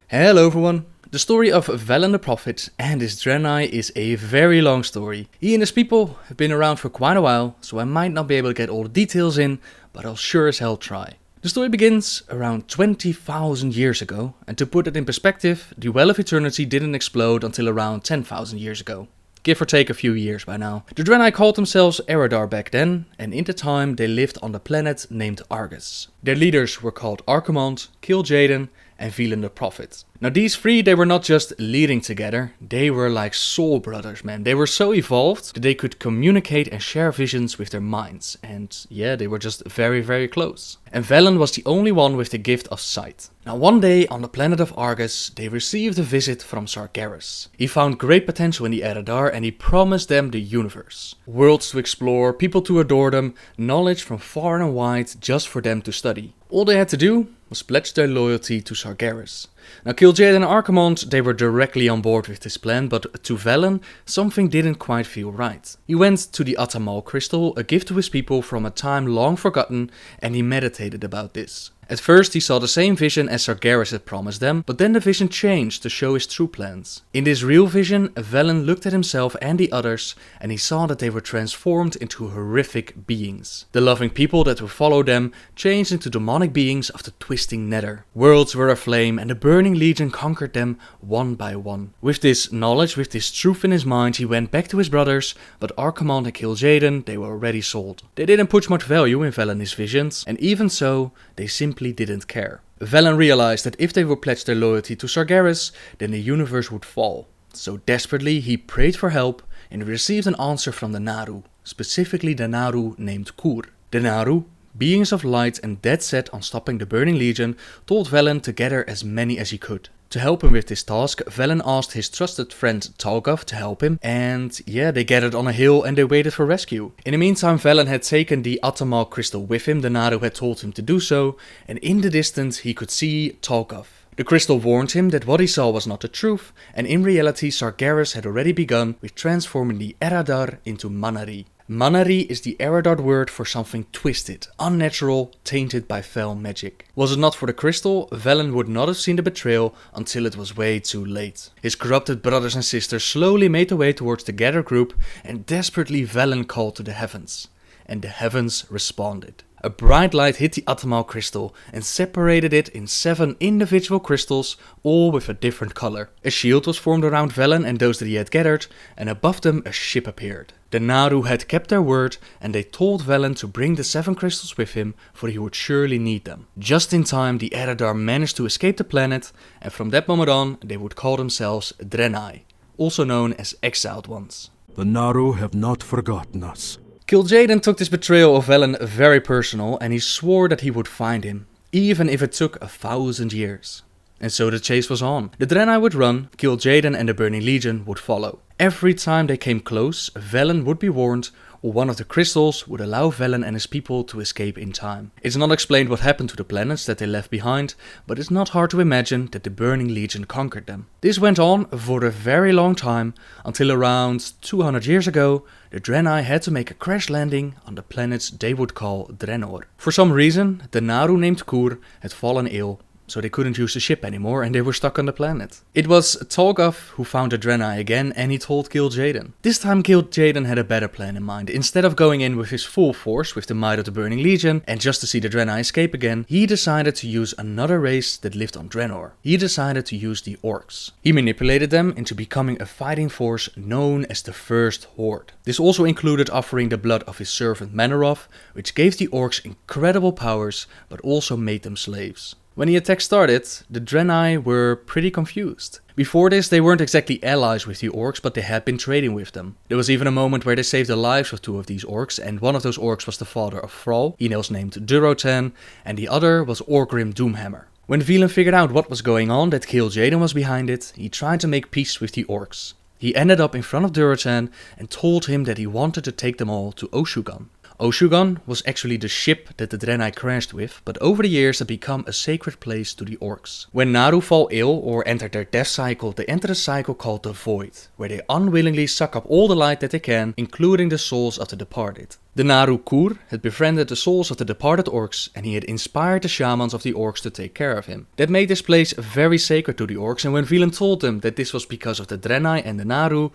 Hello everyone! The story of Velen the Prophet and his Draenei is a very long story. He and his people have been around for quite a while, so I might not be able to get all the details in, but I'll sure as hell try. The story begins around 20,000 years ago, and to put it in perspective, the Well of Eternity didn't explode until around 10,000 years ago. Give or take a few years by now. The Draenei called themselves Eredar back then, and in the time they lived on the planet named Argus. Their leaders were called Archimonde, Kil'jaeden and Velen the Prophet. Now these three, they were not just leading together, they were like soul brothers, man. They were so evolved that they could communicate and share visions with their minds. And yeah, they were just very, very close. And Velen was the only one with the gift of sight. Now one day on the planet of Argus, they received a visit from Sargeras. He found great potential in the Eredar and he promised them the universe. Worlds to explore, people to adore them, knowledge from far and wide just for them to study. All they had to do was pledge their loyalty to Sargeras. Now Kil'jaeden and Archimonde, they were directly on board with this plan, but to Velen, something didn't quite feel right. He went to the Atamal crystal, a gift to his people from a time long forgotten, and he meditated about this. At first he saw the same vision as Sargeras had promised them, but then the vision changed to show his true plans. In this real vision, Velen looked at himself and the others, and he saw that they were transformed into horrific beings. The loving people that would follow them changed into demonic beings of the twisting nether. Worlds were aflame and the burning legion conquered them one by one. With this knowledge, with this truth in his mind, he went back to his brothers, but Archimonde and Kil'jaeden, they were already sold. They didn't put much value in Velen's visions, and even so, they simply didn't care. Velen realized that if they would pledge their loyalty to Sargeras, then the universe would fall. So desperately he prayed for help and received an answer from the Naru, specifically the Naru named Kur. The Naru, beings of light and dead set on stopping the burning legion, told Velen to gather as many as he could. To help him with this task, Velen asked his trusted friend Talgaf to help him, and yeah, they gathered on a hill and they waited for rescue. In the meantime, Velen had taken the Atamal crystal with him, the Naru had told him to do so, and in the distance he could see Talgaf. The crystal warned him that what he saw was not the truth, and in reality Sargeras had already begun with transforming the Eredar into Manari. Manari is the Eredar word for something twisted, unnatural, tainted by foul magic. Was it not for the crystal, Velen would not have seen the betrayal until it was way too late. His corrupted brothers and sisters slowly made their way towards the gather group, and desperately Velen called to the heavens. And the heavens responded. A bright light hit the Atamal crystal and separated it in 7 individual crystals, all with a different color. A shield was formed around Velen and those that he had gathered, and above them a ship appeared. The Naru had kept their word, and they told Velen to bring the 7 crystals with him, for he would surely need them. Just in time, the Eredar managed to escape the planet, and from that moment on, they would call themselves Draenei, also known as Exiled Ones. The Naru have not forgotten us. Kil'jaeden took this betrayal of Velen very personal, and he swore that he would find him, even if it took 1,000 years. And so the chase was on. The Draenei would run, Kil'jaeden and the Burning Legion would follow. Every time they came close, Velen would be warned, or one of the crystals would allow Velen and his people to escape in time. It's not explained what happened to the planets that they left behind, but it's not hard to imagine that the Burning Legion conquered them. This went on for a very long time, until around 200 years ago, the Draenei had to make a crash landing on the planets they would call Draenor. For some reason, the Naru named Kur had fallen ill, so they couldn't use the ship anymore and they were stuck on the planet. It was Talgaf who found the Draenei again, and he told Kil'jaeden. This time Kil'jaeden had a better plan in mind. Instead of going in with his full force with the might of the Burning Legion and just to see the Draenei escape again, he decided to use another race that lived on Draenor. He decided to use the Orcs. He manipulated them into becoming a fighting force known as the First Horde. This also included offering the blood of his servant Manoroth, which gave the Orcs incredible powers but also made them slaves. When the attack started, the Draenei were pretty confused. Before this, they weren't exactly allies with the Orcs, but they had been trading with them. There was even a moment where they saved the lives of 2 of these Orcs, and one of those Orcs was the father of Thrall, he was named Durotan, and the other was Orgrim Doomhammer. When Velen figured out what was going on, that Kil'jaeden was behind it, he tried to make peace with the Orcs. He ended up in front of Durotan and told him that he wanted to take them all to Oshu'gan. Oshugan was actually the ship that the Draenei crashed with, but over the years had become a sacred place to the orcs. When Naaru fall ill or enter their death cycle, they enter a cycle called the Void, where they unwillingly suck up all the light that they can, including the souls of the departed. The Naaru Kur had befriended the souls of the departed orcs, and he had inspired the shamans of the orcs to take care of him. That made this place very sacred to the orcs, and when Velen told them that this was because of the Draenei and the Naaru,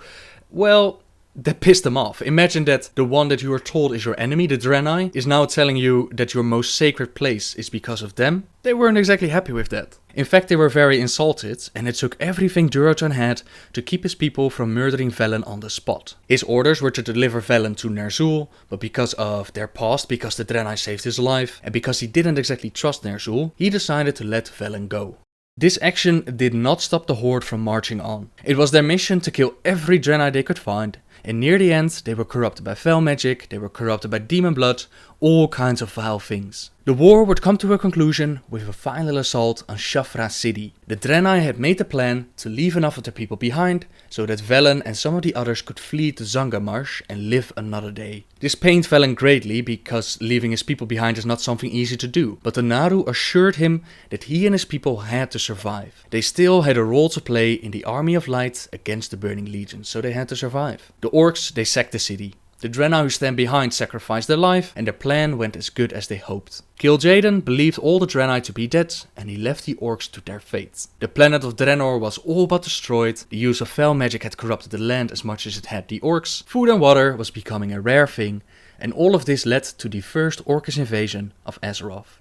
well, that pissed them off. Imagine that the one that you are told is your enemy, the Draenei, is now telling you that your most sacred place is because of them. They weren't exactly happy with that. In fact, they were very insulted, and it took everything Durotan had to keep his people from murdering Velen on the spot. His orders were to deliver Velen to Ner'zhul, but because of their past, because the Draenei saved his life, and because he didn't exactly trust Ner'zhul, he decided to let Velen go. This action did not stop the Horde from marching on. It was their mission to kill every Draenei they could find, and near the end they were corrupted by fel magic, they were corrupted by demon blood, all kinds of vile things. The war would come to a conclusion with a final assault on Shafra city. The Draenei had made the plan to leave enough of their people behind so that Velen and some of the others could flee to Zangarmarsh and live another day. This pained Velen greatly because leaving his people behind is not something easy to do, but the Naaru assured him that he and his people had to survive. They still had a role to play in the army of light against the burning legion, so they had to survive. The orcs, they sacked the city. The Draenei who stand behind sacrificed their life, and their plan went as good as they hoped. Kil'jaeden believed all the Draenei to be dead, and he left the orcs to their fate. The planet of Draenor was all but destroyed, the use of fel magic had corrupted the land as much as it had the orcs, food and water was becoming a rare thing, and all of this led to the first Orcish invasion of Azeroth.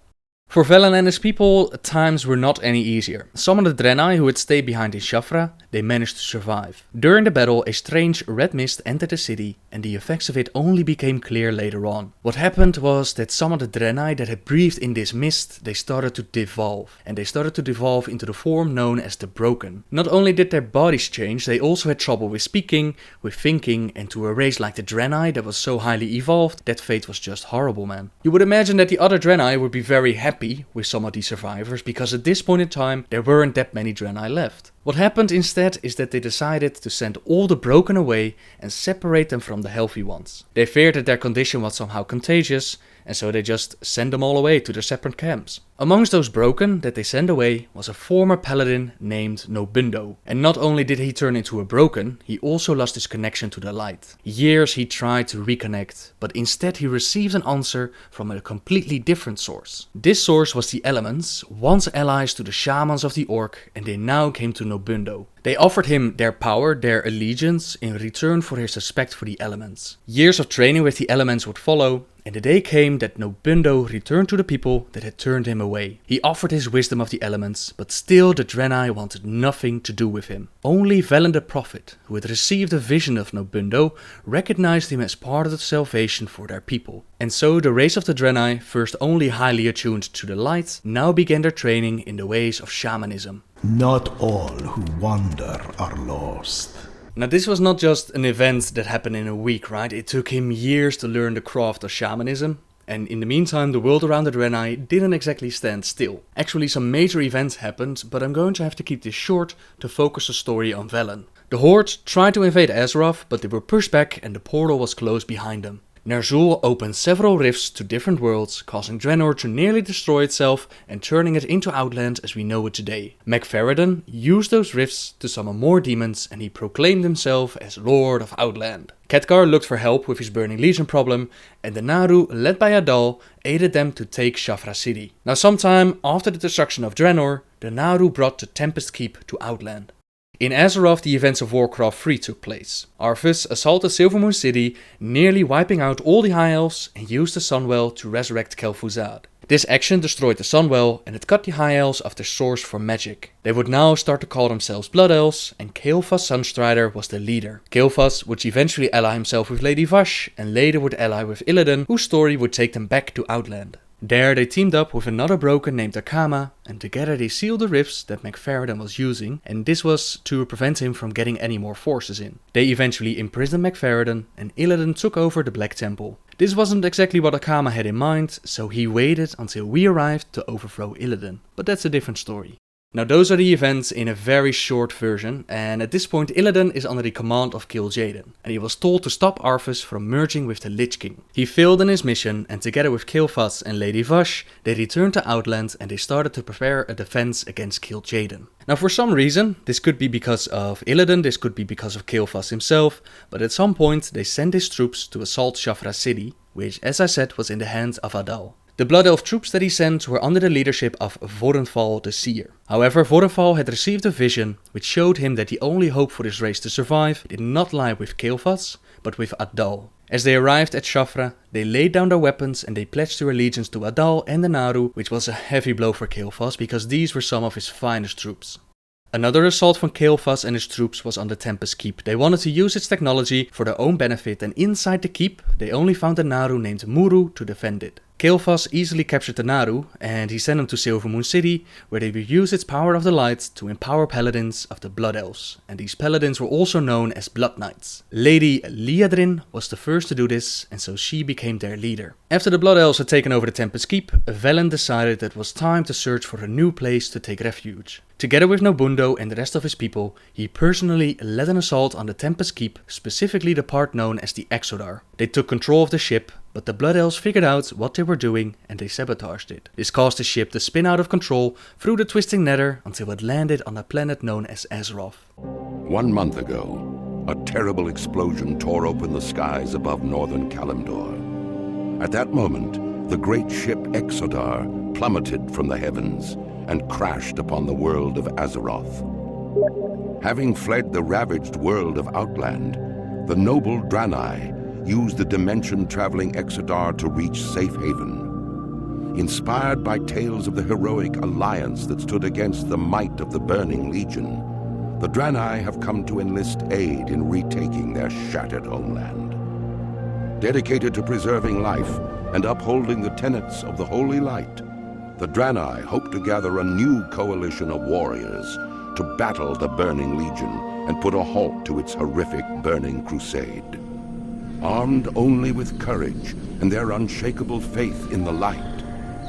For Velen and his people, times were not any easier. Some of the Draenei who had stayed behind in Shafra, they managed to survive. During the battle, a strange red mist entered the city, and the effects of it only became clear later on. What happened was that some of the Draenei that had breathed in this mist, they started to devolve. And they started to devolve into the form known as the Broken. Not only did their bodies change, they also had trouble with speaking, with thinking, and to a race like the Draenei that was so highly evolved, that fate was just horrible, man. You would imagine that the other Draenei would be very happy with some of these survivors, because at this point in time there weren't that many Draenei left. What happened instead is that they decided to send all the broken away and separate them from the healthy ones. They feared that their condition was somehow contagious, and so they just sent them all away to their separate camps. Amongst those broken that they sent away was a former paladin named Nobundo. And not only did he turn into a broken, he also lost his connection to the light. Years he tried to reconnect, but instead he received an answer from a completely different source. This source was the elements, once allies to the shamans of the orc, and they now came to Nobundo. They offered him their power, their allegiance, in return for his respect for the elements. Years of training with the elements would follow, and the day came that Nobundo returned to the people that had turned him away. He offered his wisdom of the elements, but still the Draenei wanted nothing to do with him. Only Velen the Prophet, who had received a vision of Nobundo, recognized him as part of the salvation for their people. And so the race of the Draenei, first only highly attuned to the light, now began their training in the ways of shamanism. Not all who wander are lost. Now this was not just an event that happened in a week, right? It took him years to learn the craft of shamanism. And in the meantime, the world around the Draenei didn't exactly stand still. Actually, some major events happened, but I'm going to have to keep this short to focus the story on Velen. The Horde tried to invade Azeroth, but they were pushed back and the portal was closed behind them. Ner'zhul opened several rifts to different worlds, causing Draenor to nearly destroy itself and turning it into Outland as we know it today. MacFarredan used those rifts to summon more demons and he proclaimed himself as Lord of Outland. Khadgar looked for help with his Burning Legion problem, and the Naaru, led by Adal, aided them to take Shafra city. Now sometime after the destruction of Draenor, the Naaru brought the Tempest Keep to Outland. In Azeroth, the events of Warcraft 3 took place. Arthas assaulted Silvermoon City, nearly wiping out all the High Elves, and used the Sunwell to resurrect Kel'Thuzad. This action destroyed the Sunwell, and it cut the High Elves of their source for magic. They would now start to call themselves Blood Elves, and Kael'thas Sunstrider was their leader. Kael'thas would eventually ally himself with Lady Vashj, and later would ally with Illidan, whose story would take them back to Outland. There they teamed up with another broken named Akama, and together they sealed the rifts that MacFarredan was using, and this was to prevent him from getting any more forces in. They eventually imprisoned MacFarredan, and Illidan took over the Black Temple. This wasn't exactly what Akama had in mind, so he waited until we arrived to overthrow Illidan, but that's a different story. Now those are the events in a very short version, and at this point Illidan is under the command of Kil'jaeden, and he was told to stop Arthas from merging with the Lich King. He failed in his mission, and together with Kil'jaeden and Lady Vashj, they returned to Outland and they started to prepare a defense against Kil'jaeden. Now for some reason, this could be because of Illidan, this could be because of Kil'jaeden himself, but at some point they sent his troops to assault Shafra city, which as I said was in the hands of Adal. The Blood Elf troops that he sent were under the leadership of Voronthal the Seer. However, Voronthal had received a vision which showed him that the only hope for his race to survive did not lie with Kil'jaeden, but with Adal. As they arrived at Shafra, they laid down their weapons and they pledged their allegiance to Adal and the Naaru, which was a heavy blow for Kil'jaeden because these were some of his finest troops. Another assault from Kil'jaeden and his troops was on the Tempest Keep. They wanted to use its technology for their own benefit, and inside the keep they only found a Naaru named Muru to defend it. Kil'jaeden easily captured the Naaru, and he sent them to Silvermoon City, where they would use its power of the light to empower paladins of the Blood Elves, and these paladins were also known as Blood Knights. Lady Liadrin was the first to do this, and so she became their leader. After the Blood Elves had taken over the Tempest Keep, Velen decided that it was time to search for a new place to take refuge. Together with Nobundo and the rest of his people, he personally led an assault on the Tempest Keep, specifically the part known as the Exodar. They took control of the ship, but the Blood Elves figured out what they were doing and they sabotaged it. This caused the ship to spin out of control through the twisting nether until it landed on a planet known as Azeroth. 1 month ago, a terrible explosion tore open the skies above northern Kalimdor. At that moment, the great ship Exodar plummeted from the heavens and crashed upon the world of Azeroth. Having fled the ravaged world of Outland, the noble Draenei used the dimension-traveling Exodar to reach safe haven. Inspired by tales of the heroic alliance that stood against the might of the Burning Legion, the Draenei have come to enlist aid in retaking their shattered homeland. Dedicated to preserving life and upholding the tenets of the Holy Light, the Draenei hope to gather a new coalition of warriors to battle the Burning Legion and put a halt to its horrific burning crusade. Armed only with courage and their unshakable faith in the light,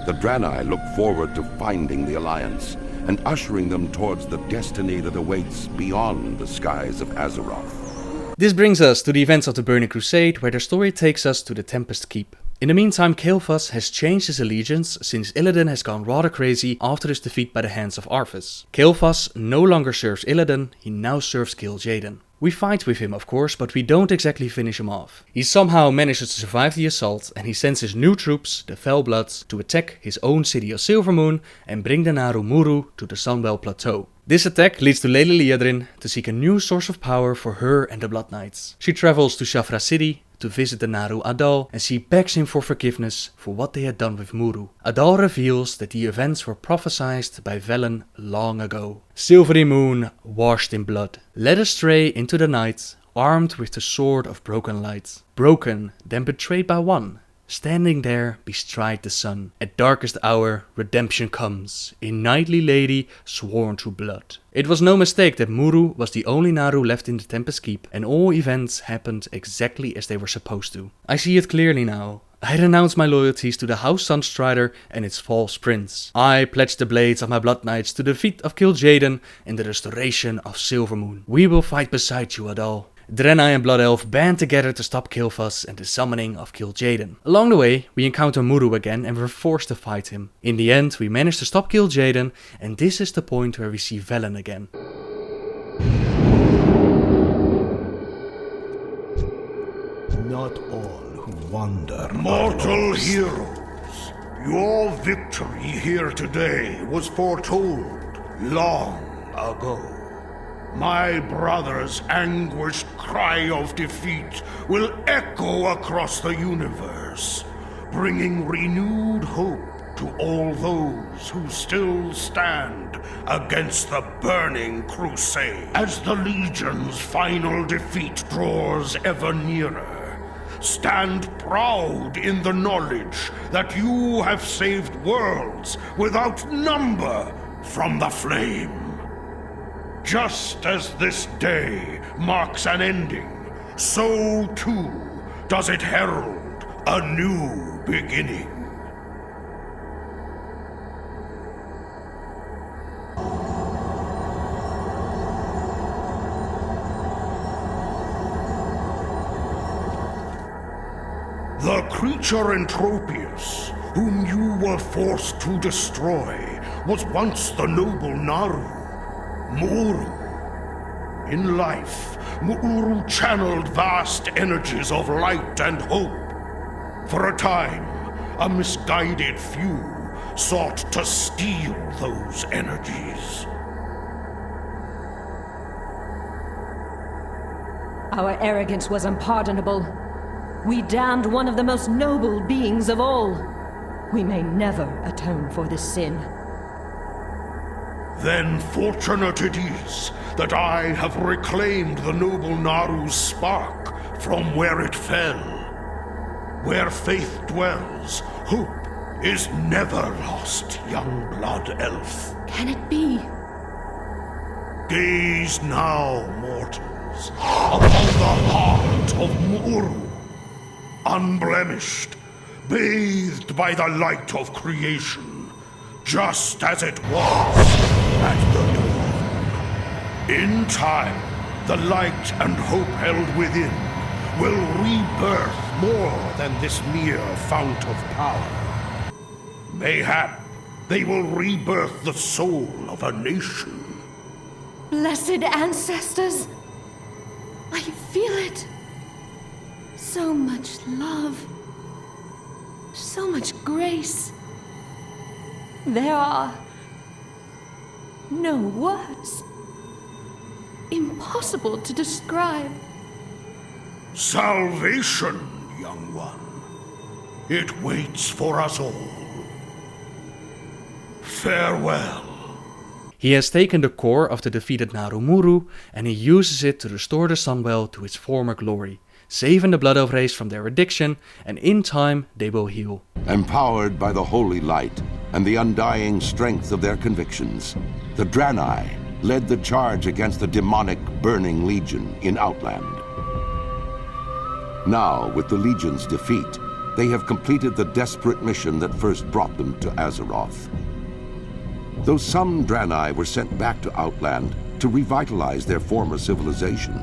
the Draenei look forward to finding the Alliance and ushering them towards the destiny that awaits beyond the skies of Azeroth. This brings us to the events of the Burning Crusade, where the story takes us to the Tempest Keep. In the meantime, Kil'jaeden has changed his allegiance since Illidan has gone rather crazy after his defeat by the hands of Arthas. Kil'jaeden no longer serves Illidan, he now serves Kil'jaeden. We fight with him of course, but we don't exactly finish him off. He somehow manages to survive the assault and he sends his new troops, the Fellbloods, to attack his own city of Silvermoon and bring the Naaru Muru to the Sunwell Plateau. This attack leads to Lady Liadrin to seek a new source of power for her and the Blood Knights. She travels to Shafra city to visit the Naaru Adal, and she begs him for forgiveness for what they had done with Muru. Adal reveals that the events were prophesied by Velen long ago. Silvery moon, washed in blood, led astray into the night, armed with the sword of broken light. Broken, then betrayed by one, standing there bestride the sun. At darkest hour, redemption comes, a knightly lady sworn to blood. It was no mistake that Muru was the only Naaru left in the Tempest Keep, and all events happened exactly as they were supposed to. I see it clearly now. I renounce my loyalties to the House Sunstrider and its false prince. I pledge the blades of my Blood Knights to the defeat of Kil'jaeden and the restoration of Silvermoon. We will fight beside you, Adal. Draenei and Blood Elf band together to stop Kil'jaeden and the summoning of Kil'jaeden. Along the way, we encounter Muru again and we're forced to fight him. In the end, we manage to stop Kil'jaeden, and this is the point where we see Velen again. Not all who wander. Mortal heroes, your victory here today was foretold long ago. My brother's anguished cry of defeat will echo across the universe, bringing renewed hope to all those who still stand against the Burning Crusade. As the Legion's final defeat draws ever nearer, stand proud in the knowledge that you have saved worlds without number from the flame. Just as this day marks an ending, so too does it herald a new beginning. creature Entropius, whom you were forced to destroy, was once the noble Naru, Mu'uru. In life, Mu'uru channeled vast energies of light and hope. For a time, a misguided few sought to steal those energies. Our arrogance was unpardonable. We damned one of the most noble beings of all. We may never atone for this sin. Then fortunate it is that I have reclaimed the noble Naru's spark from where it fell. Where faith dwells, hope is never lost, young blood elf. Can it be? Gaze now, mortals, upon the heart of Mu'uru, unblemished, bathed by the light of creation, just as it was at the dawn. In time, the light and hope held within will rebirth more than this mere fount of power. Mayhap they will rebirth the soul of a nation. Blessed ancestors! I feel it. So much love. So much grace. There are no words. Impossible to describe. Salvation, young one. It waits for us all. Farewell. He has taken the core of the defeated Narumuru and he uses it to restore the Sunwell to its former glory, saving the Blood Elf race from their addiction, and in time they will heal. Empowered by the holy light and the undying strength of their convictions, the Draenei led the charge against the demonic Burning Legion in Outland. Now, with the Legion's defeat, they have completed the desperate mission that first brought them to Azeroth. Though some Draenei were sent back to Outland to revitalize their former civilization,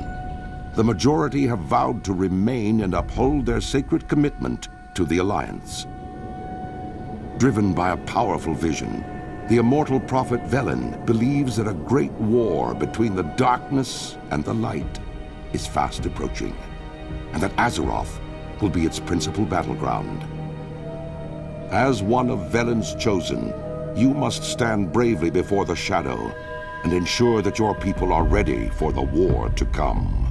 the majority have vowed to remain and uphold their sacred commitment to the Alliance. Driven by a powerful vision, the immortal Prophet Velen believes that a great war between the darkness and the light is fast approaching, and that Azeroth will be its principal battleground. As one of Velen's chosen, you must stand bravely before the shadow and ensure that your people are ready for the war to come.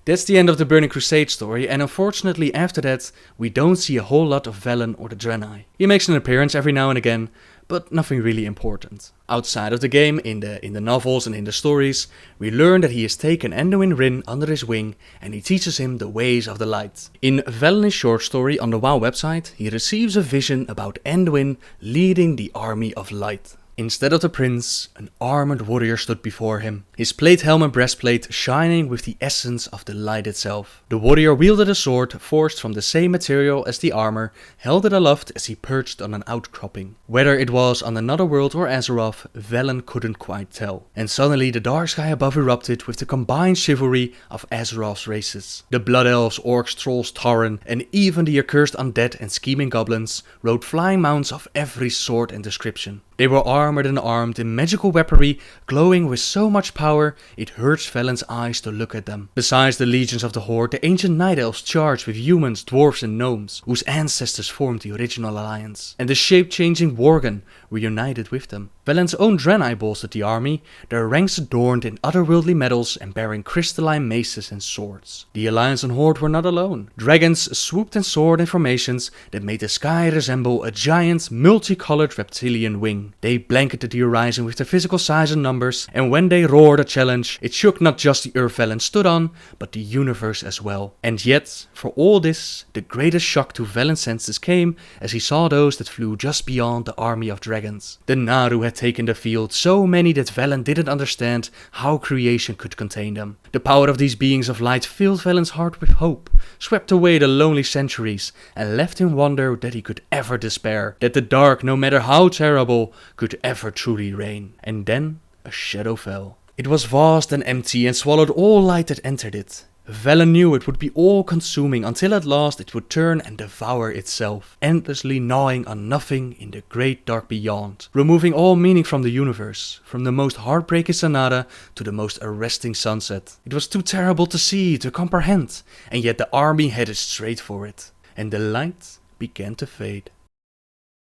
That's the end of the Burning Crusade story, and unfortunately after that we don't see a whole lot of Velen or the Draenei. He makes an appearance every now and again, but nothing really important. Outside of the game, in the novels and in the stories, we learn that he has taken Anduin Wrynn under his wing and he teaches him the ways of the light. In Velen's short story on the WoW website, he receives a vision about Anduin leading the army of light. Instead of the prince, an armored warrior stood before him, his plate helm and breastplate shining with the essence of the light itself. The warrior wielded a sword forged from the same material as the armor, held it aloft as he perched on an outcropping. Whether it was on another world or Azeroth, Velen couldn't quite tell. And suddenly the dark sky above erupted with the combined chivalry of Azeroth's races. The Blood Elves, Orcs, Trolls, Tauren, and even the accursed undead and scheming goblins rode flying mounts of every sort and description. They were armored and armed in magical weaponry, glowing with so much power it hurts Velen's eyes to look at them. Besides the legions of the Horde, the ancient Night Elves charged with humans, dwarves and gnomes, whose ancestors formed the original alliance. And the shape-changing Worgen were united with them. Velen's own Draenei bolstered the army, their ranks adorned in otherworldly metals and bearing crystalline maces and swords. The Alliance and Horde were not alone. Dragons swooped and soared in formations that made the sky resemble a giant, multicolored reptilian wing. They blanketed the horizon with their physical size and numbers, and when they roared a challenge, it shook not just the earth Velen stood on, but the universe as well. And yet, for all this, the greatest shock to Velen's senses came as he saw those that flew just beyond the army of dragons. The Naru had taken the field, so many that Velen didn't understand how creation could contain them. The power of these beings of light filled Velen's heart with hope, swept away the lonely centuries, and left him wonder that he could ever despair, that the dark, no matter how terrible, could ever truly reign. And then a shadow fell. It was vast and empty and swallowed all light that entered it. Velen knew it would be all-consuming until at last it would turn and devour itself, endlessly gnawing on nothing in the great dark beyond, removing all meaning from the universe, from the most heartbreaking sonata to the most arresting sunset. It was too terrible to see, to comprehend, and yet the army headed straight for it, and the light began to fade.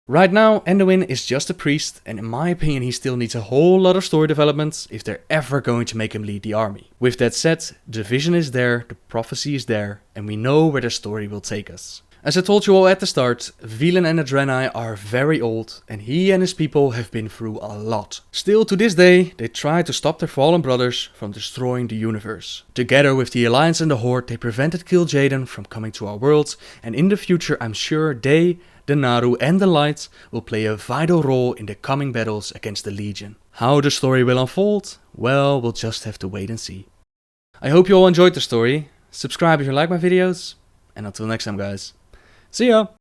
Right now, Anduin is just a priest, and in my opinion he still needs a whole lot of story development if they're ever going to make him lead the army. With that said, the vision is there, the prophecy is there, and we know where the story will take us. As I told you all at the start, Velen and the Draenei are very old, and he and his people have been through a lot. Still to this day, they try to stop their fallen brothers from destroying the universe. Together with the Alliance and the Horde, they prevented Kil'jaeden from coming to our world, and in the future I'm sure they, the Naru and the Light will play a vital role in the coming battles against the Legion. How the story will unfold? Well, we'll just have to wait and see. I hope you all enjoyed the story. Subscribe if you like my videos, and until next time guys. See ya!